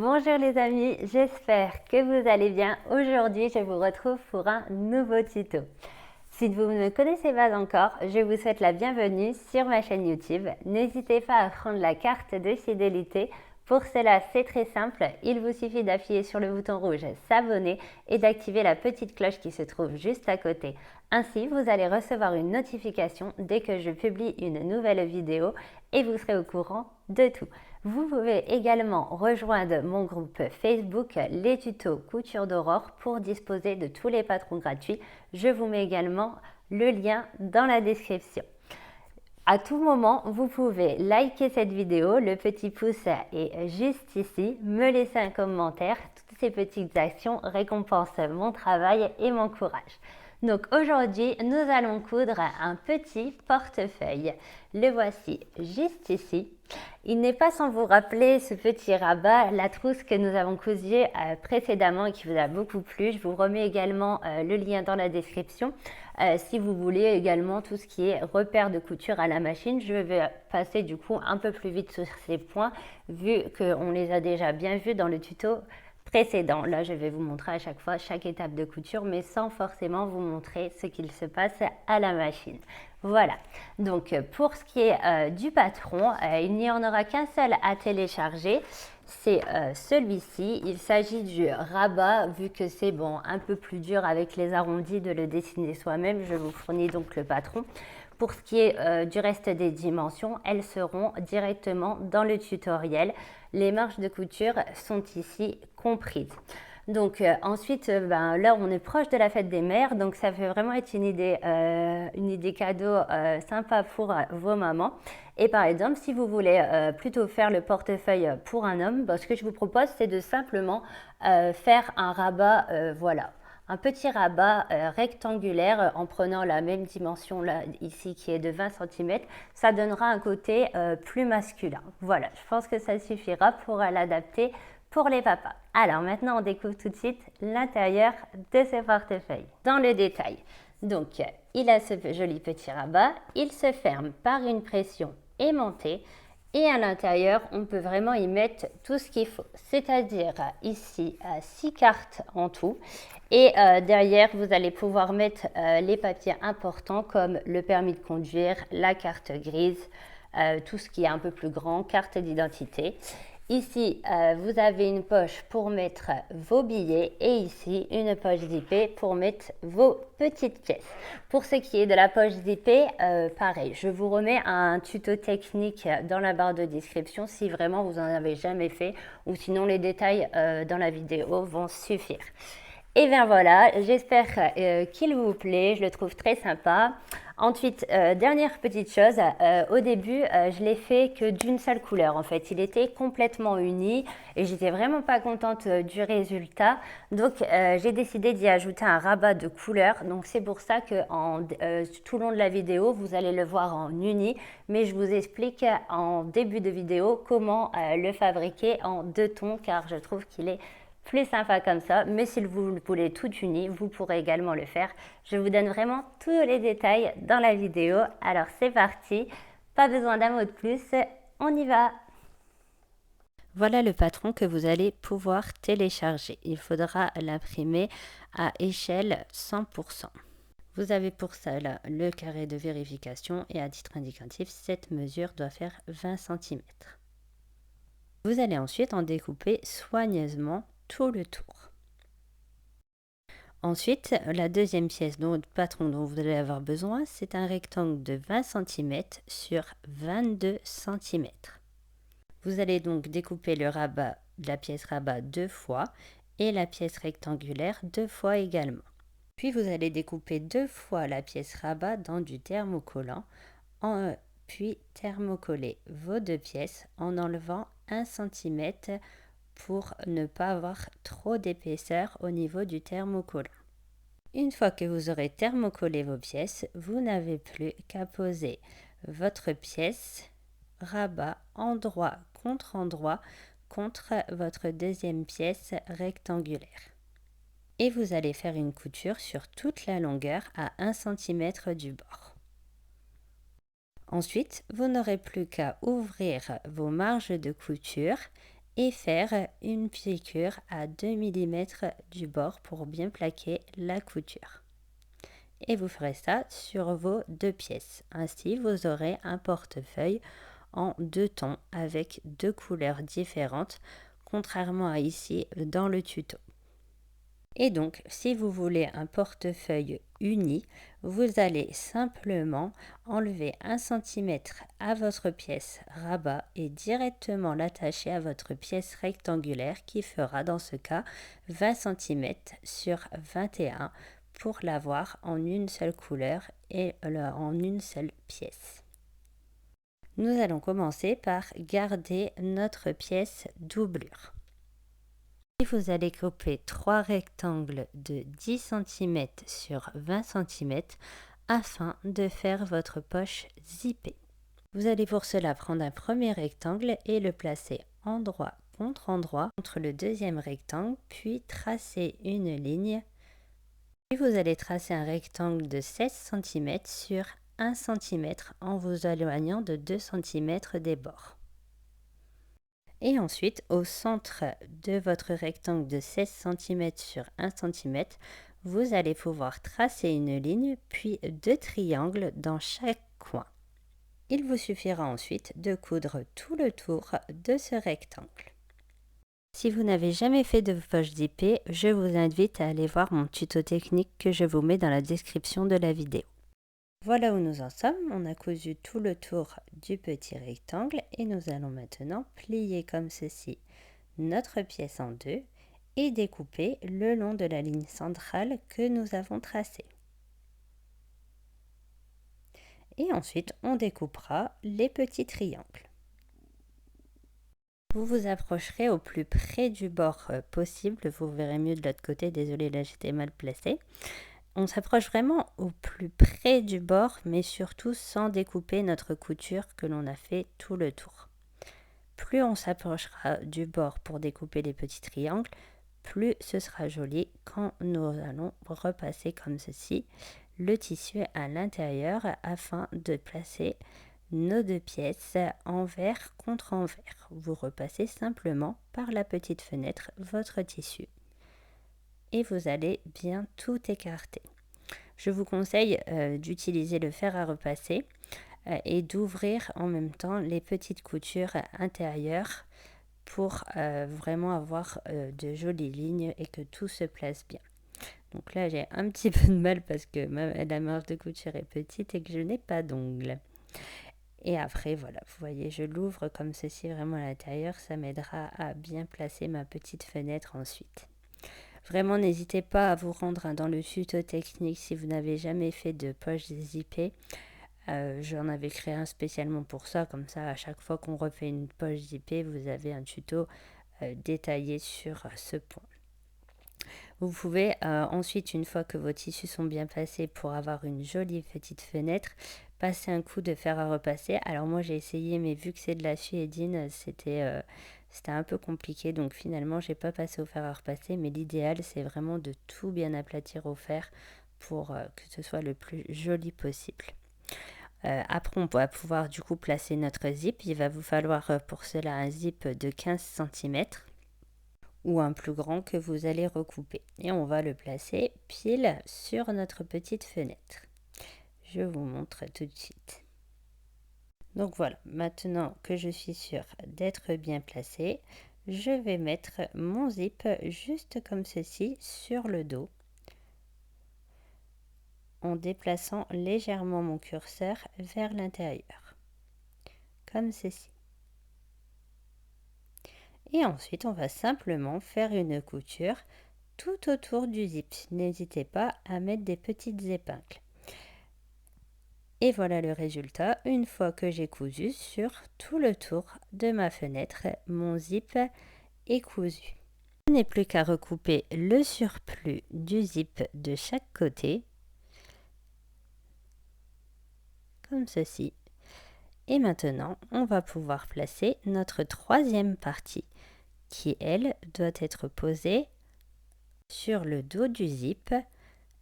Bonjour les amis, j'espère que vous allez bien. Aujourd'hui, je vous retrouve pour un nouveau tuto. Si vous ne me connaissez pas encore, je vous souhaite la bienvenue sur ma chaîne YouTube. N'hésitez pas à prendre la carte de fidélité. Pour cela, c'est très simple, il vous suffit d'appuyer sur le bouton rouge s'abonner et d'activer la petite cloche qui se trouve juste à côté. Ainsi, vous allez recevoir une notification dès que je publie une nouvelle vidéo et vous serez au courant de tout. Vous pouvez également rejoindre mon groupe Facebook Les Tutos Couture d'Aurore pour disposer de tous les patrons gratuits. Je vous mets également le lien dans la description. À tout moment, vous pouvez liker cette vidéo, le petit pouce est juste ici, me laisser un commentaire. Toutes ces petites actions récompensent mon travail et mon courage. Donc aujourd'hui, nous allons coudre un petit portefeuille. Le voici juste ici. Il n'est pas sans vous rappeler ce petit rabat, la trousse que nous avons cousue précédemment et qui vous a beaucoup plu. Je vous remets également le lien dans la description. Si vous voulez également tout ce qui est repère de couture à la machine, je vais passer du coup un peu plus vite sur ces points vu qu'on les a déjà bien vus dans le tuto précédent. Là, je vais vous montrer à chaque fois chaque étape de couture, mais sans forcément vous montrer ce qu'il se passe à la machine. Voilà, donc pour ce qui est du patron, il n'y en aura qu'un seul à télécharger. C'est celui-ci. Il s'agit du rabat, vu que c'est bon, un peu plus dur avec les arrondis de le dessiner soi-même. Je vous fournis donc le patron. Pour ce qui est du reste des dimensions, elles seront directement dans le tutoriel. Les marges de couture sont ici comprises. Donc ensuite, là on est proche de la fête des mères, donc ça peut vraiment être une idée cadeau sympa pour vos mamans. Et par exemple, si vous voulez plutôt faire le portefeuille pour un homme, ce que je vous propose, c'est de simplement faire un rabat, voilà. Un petit rabat rectangulaire en prenant la même dimension là, ici qui est de 20 cm, ça donnera un côté plus masculin. Voilà, je pense que ça suffira pour l'adapter pour les papas. Alors maintenant, on découvre tout de suite l'intérieur de ce portefeuille. Dans le détail, donc il a ce joli petit rabat, il se ferme par une pression aimantée. Et à l'intérieur, on peut vraiment y mettre tout ce qu'il faut, c'est-à-dire ici 6 cartes en tout. Et derrière, vous allez pouvoir mettre les papiers importants comme le permis de conduire, la carte grise, tout ce qui est un peu plus grand, carte d'identité. Ici, vous avez une poche pour mettre vos billets et ici, une poche zippée pour mettre vos petites pièces. Pour ce qui est de la poche zippée, pareil, je vous remets un tuto technique dans la barre de description si vraiment vous n'en avez jamais fait ou sinon les détails dans la vidéo vont suffire. Et bien voilà, j'espère qu'il vous plaît, je le trouve très sympa. Ensuite, dernière petite chose, au début, je l'ai fait que d'une seule couleur en fait. Il était complètement uni et j'étais vraiment pas contente du résultat. Donc, j'ai décidé d'y ajouter un rabat de couleur. Donc, c'est pour ça que tout le long de la vidéo, vous allez le voir en uni. Mais je vous explique en début de vidéo comment le fabriquer en 2 tons car je trouve qu'il est plus sympa comme ça, mais si vous voulez tout uni, vous pourrez également le faire. Je vous donne vraiment tous les détails dans la vidéo. Alors c'est parti, pas besoin d'un mot de plus, on y va. Voilà le patron que vous allez pouvoir télécharger. Il faudra l'imprimer à échelle 100%. Vous avez pour ça là, le carré de vérification et à titre indicatif, cette mesure doit faire 20 cm. Vous allez ensuite en découper soigneusement tout le tour. Ensuite, la deuxième pièce dont patron dont vous allez avoir besoin, c'est un rectangle de 20 cm sur 22 cm. Vous allez donc découper le rabat, la pièce rabat 2 fois et la pièce rectangulaire 2 fois également. Puis vous allez découper 2 fois la pièce rabat dans du thermocollant, puis thermocoller vos 2 pièces en enlevant 1 cm pour ne pas avoir trop d'épaisseur au niveau du thermocollant. Une fois que vous aurez thermocollé vos pièces, vous n'avez plus qu'à poser votre pièce rabat endroit contre votre deuxième pièce rectangulaire. Et vous allez faire une couture sur toute la longueur à 1 cm du bord. Ensuite, vous n'aurez plus qu'à ouvrir vos marges de couture et faire une piqûre à 2 mm du bord pour bien plaquer la couture. Et vous ferez ça sur vos 2 pièces. Ainsi, vous aurez un portefeuille en 2 tons avec 2 couleurs différentes, contrairement à ici dans le tuto. Et donc, si vous voulez un portefeuille uni, vous allez simplement enlever 1 cm à votre pièce rabat et directement l'attacher à votre pièce rectangulaire qui fera dans ce cas 20 cm sur 21 pour l'avoir en une seule couleur et en une seule pièce. Nous allons commencer par garder notre pièce doublure. Et vous allez couper 3 rectangles de 10 cm sur 20 cm afin de faire votre poche zippée. Vous allez pour cela prendre un premier rectangle et le placer endroit contre le deuxième rectangle, puis tracer une ligne. Puis vous allez tracer un rectangle de 16 cm sur 1 cm en vous éloignant de 2 cm des bords. Et ensuite, au centre de votre rectangle de 16 cm sur 1 cm, vous allez pouvoir tracer une ligne, puis 2 triangles dans chaque coin. Il vous suffira ensuite de coudre tout le tour de ce rectangle. Si vous n'avez jamais fait de poche zippée, je vous invite à aller voir mon tuto technique que je vous mets dans la description de la vidéo. Voilà où nous en sommes, on a cousu tout le tour du petit rectangle et nous allons maintenant plier comme ceci notre pièce en deux et découper le long de la ligne centrale que nous avons tracée. Et ensuite, on découpera les petits triangles. Vous vous approcherez au plus près du bord possible, vous verrez mieux de l'autre côté, désolé là j'étais mal placée. On s'approche vraiment au plus près du bord, mais surtout sans découper notre couture que l'on a fait tout le tour. Plus on s'approchera du bord pour découper les petits triangles, plus ce sera joli quand nous allons repasser comme ceci le tissu à l'intérieur afin de placer nos 2 pièces envers contre envers. Vous repassez simplement par la petite fenêtre votre tissu et vous allez bien tout écarter. Je vous conseille d'utiliser le fer à repasser et d'ouvrir en même temps les petites coutures intérieures pour vraiment avoir de jolies lignes et que tout se place bien. Donc là j'ai un petit peu de mal parce que la marge de couture est petite et que je n'ai pas d'ongles. Et après voilà, vous voyez, je l'ouvre comme ceci vraiment à l'intérieur, ça m'aidera à bien placer ma petite fenêtre ensuite. Vraiment, n'hésitez pas à vous rendre dans le tuto technique si vous n'avez jamais fait de poche zippée. J'en avais créé un spécialement pour ça, comme ça à chaque fois qu'on refait une poche zippée, vous avez un tuto détaillé sur ce point. Vous pouvez ensuite, une fois que vos tissus sont bien passés pour avoir une jolie petite fenêtre, passer un coup de fer à repasser. Alors moi j'ai essayé, mais vu que c'est de la suédine, c'était un peu compliqué, donc finalement j'ai pas passé au fer à repasser, mais l'idéal c'est vraiment de tout bien aplatir au fer pour que ce soit le plus joli possible. Après on va pouvoir du coup placer notre zip. Il va vous falloir pour cela un zip de 15 cm ou un plus grand que vous allez recouper et on va le placer pile sur notre petite fenêtre. Je vous montre tout de suite. Donc voilà, maintenant que je suis sûre d'être bien placée, je vais mettre mon zip juste comme ceci sur le dos en déplaçant légèrement mon curseur vers l'intérieur, comme ceci. Et ensuite, on va simplement faire une couture tout autour du zip. N'hésitez pas à mettre des petites épingles. Et voilà le résultat, une fois que j'ai cousu sur tout le tour de ma fenêtre, mon zip est cousu. Il n'est plus qu'à recouper le surplus du zip de chaque côté, comme ceci. Et maintenant, on va pouvoir placer notre troisième partie, qui elle doit être posée sur le dos du zip.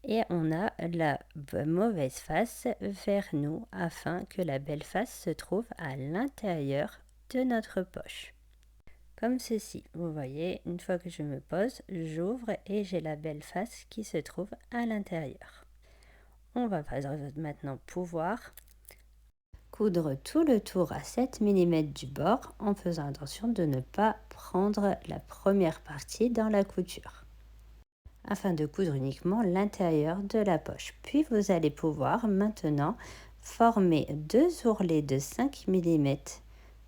Et on a la mauvaise face vers nous afin que la belle face se trouve à l'intérieur de notre poche. comme ceci. Vous voyez, une fois que je me pose, j'ouvre et j'ai la belle face qui se trouve à l'intérieur. On va maintenant pouvoir coudre tout le tour à 7 mm du bord en faisant attention de ne pas prendre la première partie dans la couture, afin de coudre uniquement l'intérieur de la poche. Puis vous allez pouvoir maintenant former deux ourlets de 5 mm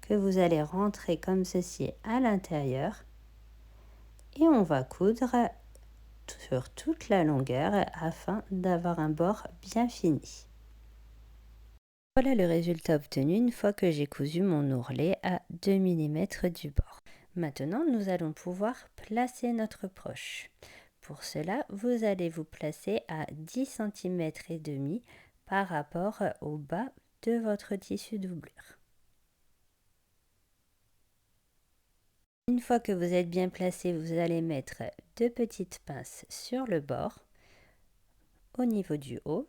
que vous allez rentrer comme ceci à l'intérieur et on va coudre sur toute la longueur afin d'avoir un bord bien fini. Voilà le résultat obtenu une fois que j'ai cousu mon ourlet à 2 mm du bord. Maintenant, nous allons pouvoir placer notre broche. Pour cela, vous allez vous placer à 10 cm et demi par rapport au bas de votre tissu doublure. Une fois que vous êtes bien placé, vous allez mettre deux petites pinces sur le bord, au niveau du haut.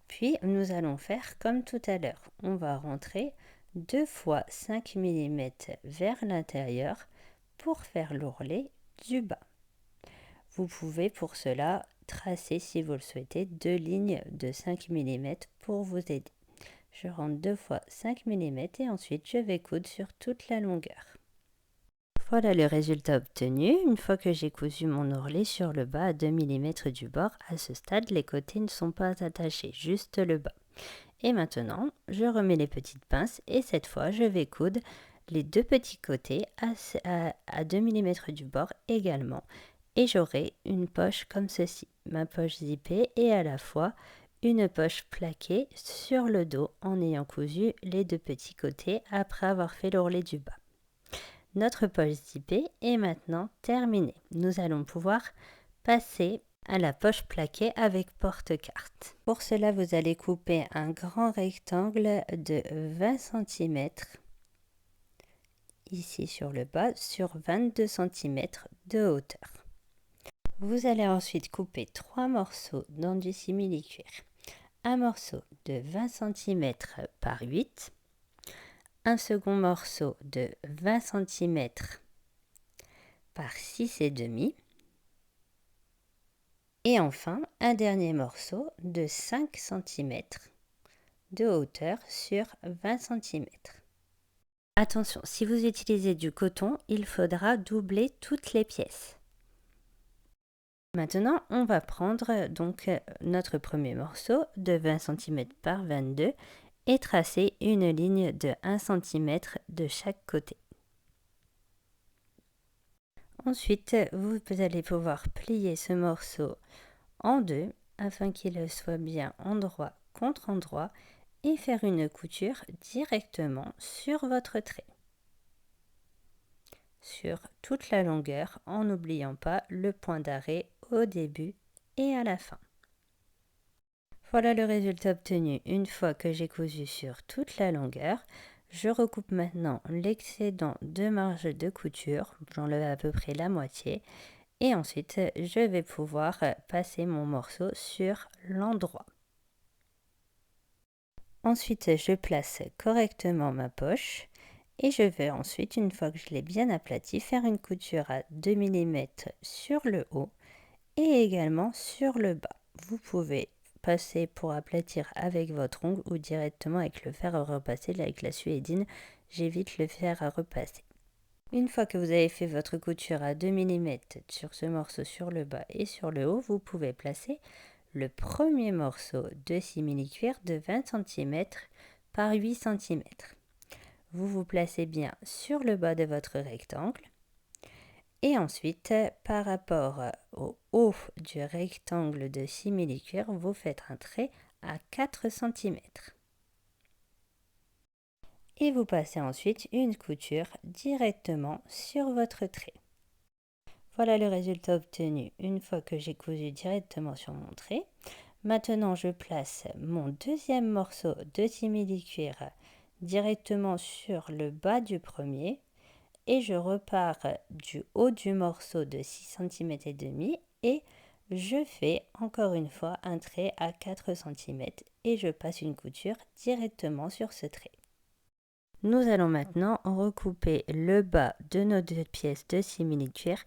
Puis, nous allons faire comme tout à l'heure. On va rentrer 2 fois 5 mm vers l'intérieur pour faire l'ourlet du bas. Vous pouvez pour cela tracer, si vous le souhaitez, deux lignes de 5 mm pour vous aider. Je rentre 2 fois 5 mm et ensuite je vais coudre sur toute la longueur. Voilà le résultat obtenu. Une fois que j'ai cousu mon ourlet sur le bas à 2 mm du bord, à ce stade, les côtés ne sont pas attachés, juste le bas. Et maintenant, je remets les petites pinces et cette fois, je vais coudre les deux petits côtés à 2 mm du bord également. Et j'aurai une poche comme ceci, ma poche zippée et à la fois une poche plaquée sur le dos en ayant cousu les deux petits côtés après avoir fait l'ourlet du bas. Notre poche zippée est maintenant terminée. Nous allons pouvoir passer à la poche plaquée avec porte-carte. Pour cela, vous allez couper un grand rectangle de 20 cm ici sur le bas sur 22 cm de hauteur. Vous allez ensuite couper 3 morceaux dans du simili-cuir. Un morceau de 20 cm par 8, un second morceau de 20 cm par 6,5 et enfin un dernier morceau de 5 cm de hauteur sur 20 cm. Attention, si vous utilisez du coton, il faudra doubler toutes les pièces. Maintenant, on va prendre donc notre premier morceau de 20 cm par 22 et tracer une ligne de 1 cm de chaque côté. Ensuite, vous allez pouvoir plier ce morceau en deux afin qu'il soit bien endroit contre endroit et faire une couture directement sur votre trait, sur toute la longueur en n'oubliant pas le point d'arrêt au début et à la fin. Voilà le résultat obtenu une fois que j'ai cousu sur toute la longueur. Je recoupe maintenant l'excédent de marge de couture, j'enlève à peu près la moitié et ensuite je vais pouvoir passer mon morceau sur l'endroit. Ensuite je place correctement ma poche et je vais ensuite, une fois que je l'ai bien aplati, faire une couture à 2 mm sur le haut et également sur le bas. Vous pouvez passer pour aplatir avec votre ongle ou directement avec le fer à repasser. Là, avec la suédine, j'évite le fer à repasser. Une fois que vous avez fait votre couture à 2 mm sur ce morceau sur le bas et sur le haut, vous pouvez placer le premier morceau de simili-cuir de 20 cm par 8 cm. Vous vous placez bien sur le bas de votre rectangle. Et ensuite, par rapport au haut du rectangle de simili-cuir, vous faites un trait à 4 cm. Et vous passez ensuite une couture directement sur votre trait. Voilà le résultat obtenu une fois que j'ai cousu directement sur mon trait. Maintenant, je place mon deuxième morceau de simili-cuir directement sur le bas du premier. Et je repars du haut du morceau de 6 cm et demi et je fais encore une fois un trait à 4 cm et je passe une couture directement sur ce trait. Nous allons maintenant recouper le bas de nos deux pièces de simili-cuir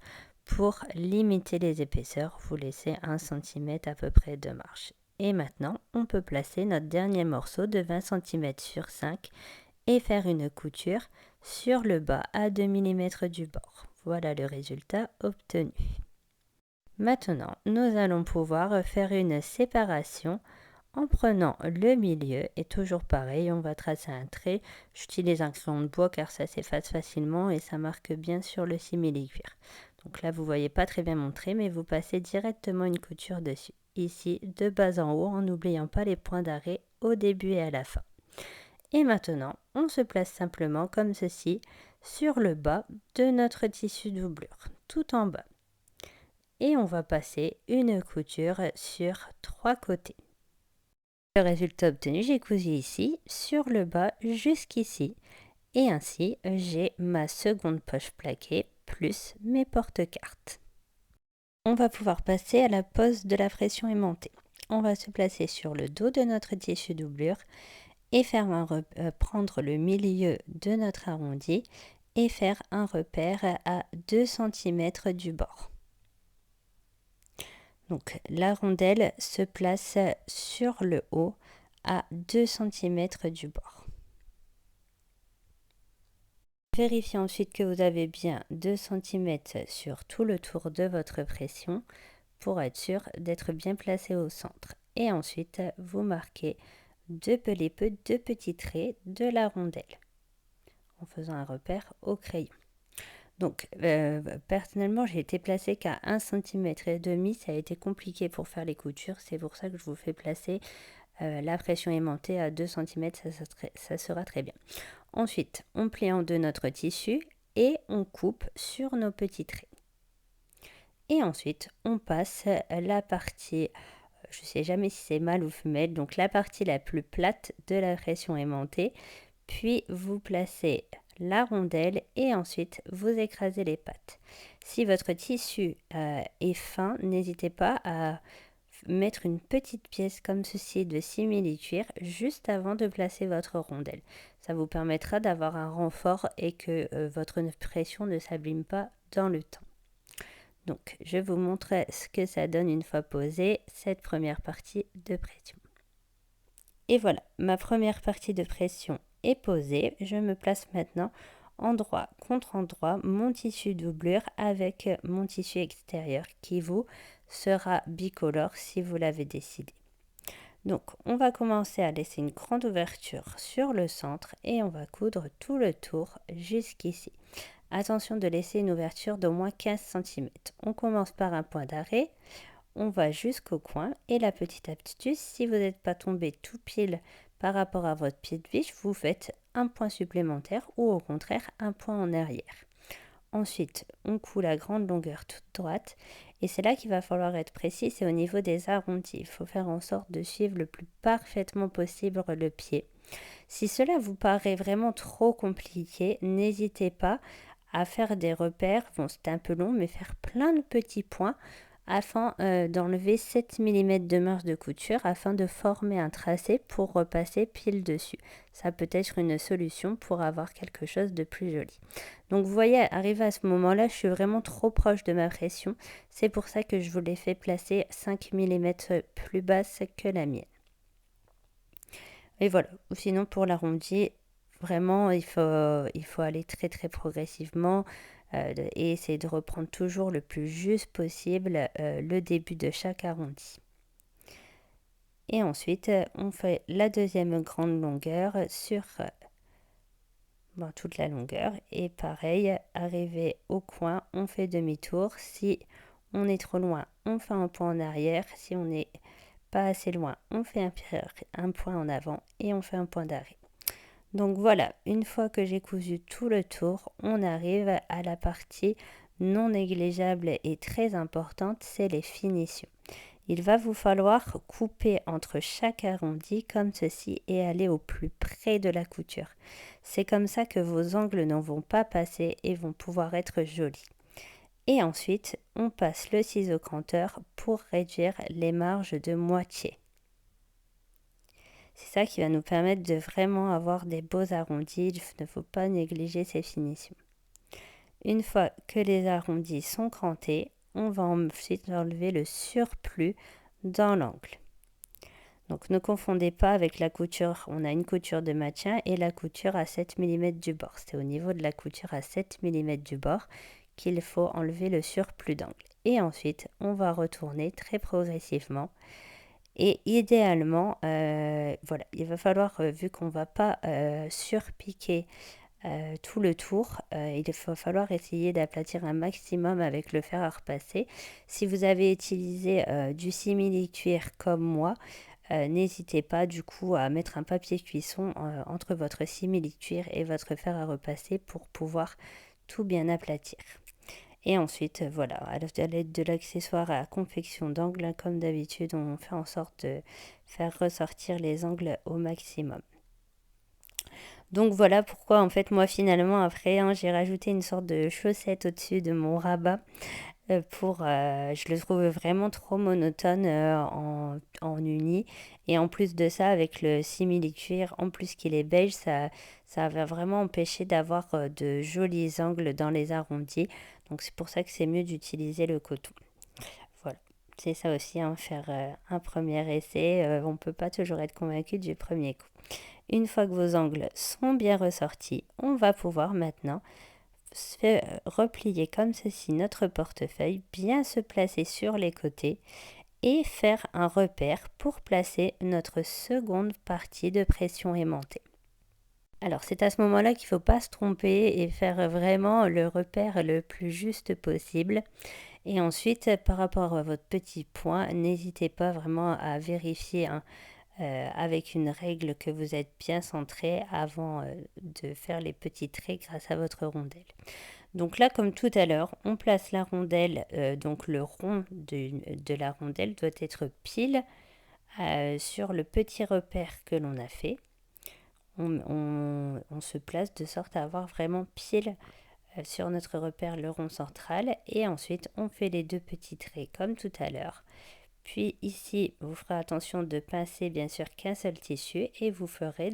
pour limiter les épaisseurs. Vous laissez 1 cm à peu près de marge. Et maintenant, on peut placer notre dernier morceau de 20 cm sur 5 et faire une couture sur le bas à 2 mm du bord. Voilà le résultat obtenu. Maintenant, nous allons pouvoir faire une séparation en prenant le milieu et toujours pareil, on va tracer un trait. J'utilise un crayon de bois car ça s'efface facilement et ça marque bien sur le simili-cuir. Donc là, vous voyez pas très bien mon trait, mais vous passez directement une couture dessus. Ici, de bas en haut, en n'oubliant pas les points d'arrêt au début et à la fin. Et maintenant, on se place simplement comme ceci sur le bas de notre tissu doublure, tout en bas. Et on va passer une couture sur 3 côtés. Le résultat obtenu, j'ai cousu ici, sur le bas jusqu'ici. Et ainsi, j'ai ma seconde poche plaquée plus mes porte-cartes. On va pouvoir passer à la pose de la pression aimantée. On va se placer sur le dos de notre tissu doublure et faire prendre le milieu de notre arrondi et faire un repère à 2 cm du bord. Donc la rondelle se place sur le haut à 2 cm du bord. Vérifiez ensuite que vous avez bien 2 cm sur tout le tour de votre pression pour être sûr d'être bien placé au centre. Et ensuite, vous marquez deux petits traits de la rondelle en faisant un repère au crayon. Donc, personnellement, j'ai été placée qu'à 1,5 cm. Ça a été compliqué pour faire les coutures. C'est pour ça que je vous fais placer la pression aimantée à 2 cm. Ça sera très bien. Ensuite, on plie en deux notre tissu et on coupe sur nos petits traits. Et ensuite, on passe la partie, je ne sais jamais si c'est mâle ou femelle, donc la partie la plus plate de la pression aimantée. Puis, vous placez la rondelle et ensuite vous écrasez les pattes. Si votre tissu est fin, n'hésitez pas à mettre une petite pièce comme ceci de simili-cuir juste avant de placer votre rondelle. Ça vous permettra d'avoir un renfort et que votre pression ne s'abîme pas dans le temps. Donc je vous montre ce que ça donne une fois posée cette première partie de pression. Et voilà, ma première partie de pression est posée. Je me place maintenant endroit contre endroit mon tissu doublure avec mon tissu extérieur qui vous sera bicolore si vous l'avez décidé. Donc on va commencer à laisser une grande ouverture sur le centre et on va coudre tout le tour jusqu'ici. Attention de laisser une ouverture d'au moins 15 cm. On commence par un point d'arrêt. On va jusqu'au coin et la petite astuce, si vous n'êtes pas tombé tout pile par rapport à votre pied de biche, vous faites un point supplémentaire ou au contraire un point en arrière. Ensuite, on coud la grande longueur toute droite et c'est là qu'il va falloir être précis, c'est au niveau des arrondis. Il faut faire en sorte de suivre le plus parfaitement possible le pied. Si cela vous paraît vraiment trop compliqué, n'hésitez pas à faire des repères, bon c'est un peu long, mais faire plein de petits points afin d'enlever 7 mm de marge de couture afin de former un tracé pour repasser pile dessus. Ça peut être une solution pour avoir quelque chose de plus joli. Donc vous voyez, arrivé à ce moment-là, je suis vraiment trop proche de ma pression. C'est pour ça que je vous l'ai fait placer 5 mm plus basse que la mienne. Et voilà, sinon pour l'arrondi, vraiment il faut aller très très progressivement et essayer de reprendre toujours le plus juste possible le début de chaque arrondi. Et ensuite, on fait la deuxième grande longueur sur toute la longueur. Et pareil, arrivé au coin, on fait demi-tour. Si on est trop loin, on fait un point en arrière. Si on n'est pas assez loin, on fait un point en avant et on fait un point d'arrêt. Donc voilà, une fois que j'ai cousu tout le tour, on arrive à la partie non négligeable et très importante, c'est les finitions. Il va vous falloir couper entre chaque arrondi comme ceci et aller au plus près de la couture. C'est comme ça que vos angles n'en vont pas passer et vont pouvoir être jolis. Et ensuite, on passe le ciseau canteur pour réduire les marges de moitié. C'est ça qui va nous permettre de vraiment avoir des beaux arrondis. Il ne faut pas négliger ces finitions. Une fois que les arrondis sont crantés, on va ensuite enlever le surplus dans l'angle. Donc ne confondez pas avec la couture, on a une couture de maintien et la couture à 7 mm du bord. C'est au niveau de la couture à 7 mm du bord qu'il faut enlever le surplus d'angle. Et ensuite, on va retourner très progressivement. Et idéalement, voilà, il va falloir, vu qu'on ne va pas surpiquer tout le tour, il va falloir essayer d'aplatir un maximum avec le fer à repasser. Si vous avez utilisé du simili-cuir comme moi, n'hésitez pas du coup à mettre un papier cuisson entre votre simili-cuir et votre fer à repasser pour pouvoir tout bien aplatir. Et ensuite, voilà, à l'aide de l'accessoire à confection d'angles, comme d'habitude, on fait en sorte de faire ressortir les angles au maximum. Donc voilà pourquoi en fait moi finalement après j'ai rajouté une sorte de chaussette au-dessus de mon rabat je le trouve vraiment trop monotone en uni. Et en plus de ça, avec le simili-cuir, en plus qu'il est beige, ça va vraiment empêcher d'avoir de jolis angles dans les arrondis. Donc c'est pour ça que c'est mieux d'utiliser le coton. Voilà, c'est ça aussi, faire un premier essai. On ne peut pas toujours être convaincu du premier coup. Une fois que vos angles sont bien ressortis, on va pouvoir maintenant replier comme ceci notre portefeuille, bien se placer sur les côtés et faire un repère pour placer notre seconde partie de pression aimantée. Alors c'est à ce moment-là qu'il ne faut pas se tromper et faire vraiment le repère le plus juste possible. Et ensuite, par rapport à votre petit point, n'hésitez pas vraiment à vérifier avec une règle que vous êtes bien centré avant de faire les petits traits grâce à votre rondelle. Donc là, comme tout à l'heure, on place la rondelle, donc le rond de la rondelle doit être pile sur le petit repère que l'on a fait. On se place de sorte à avoir vraiment pile sur notre repère le rond central et ensuite on fait les deux petits traits comme tout à l'heure. Puis ici, vous ferez attention de pincer bien sûr qu'un seul tissu et vous ferez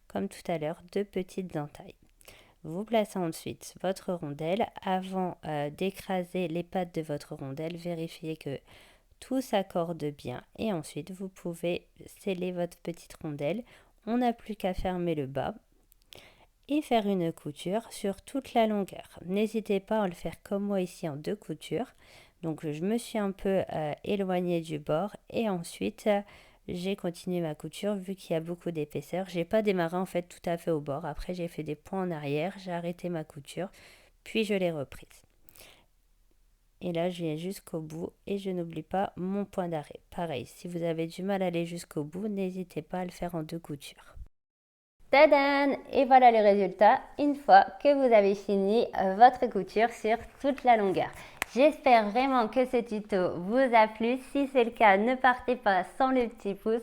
comme tout à l'heure, deux petites entailles. Vous placez ensuite votre rondelle. Avant d'écraser les pattes de votre rondelle, vérifiez que tout s'accorde bien et ensuite vous pouvez sceller votre petite rondelle. On n'a plus qu'à fermer le bas et faire une couture sur toute la longueur. N'hésitez pas à le faire comme moi ici en deux coutures. Donc je me suis un peu éloignée du bord et ensuite j'ai continué ma couture vu qu'il y a beaucoup d'épaisseur. J'ai pas démarré en fait tout à fait au bord. Après j'ai fait des points en arrière, j'ai arrêté ma couture, puis je l'ai reprise. Et là je viens jusqu'au bout et je n'oublie pas mon point d'arrêt. Pareil, si vous avez du mal à aller jusqu'au bout, n'hésitez pas à le faire en deux coutures. Tadam! Et voilà le résultat une fois que vous avez fini votre couture sur toute la longueur. J'espère vraiment que ce tuto vous a plu. Si c'est le cas, ne partez pas sans le petit pouce.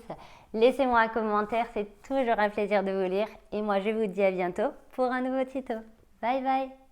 Laissez-moi un commentaire, c'est toujours un plaisir de vous lire. Et moi, je vous dis à bientôt pour un nouveau tuto. Bye bye!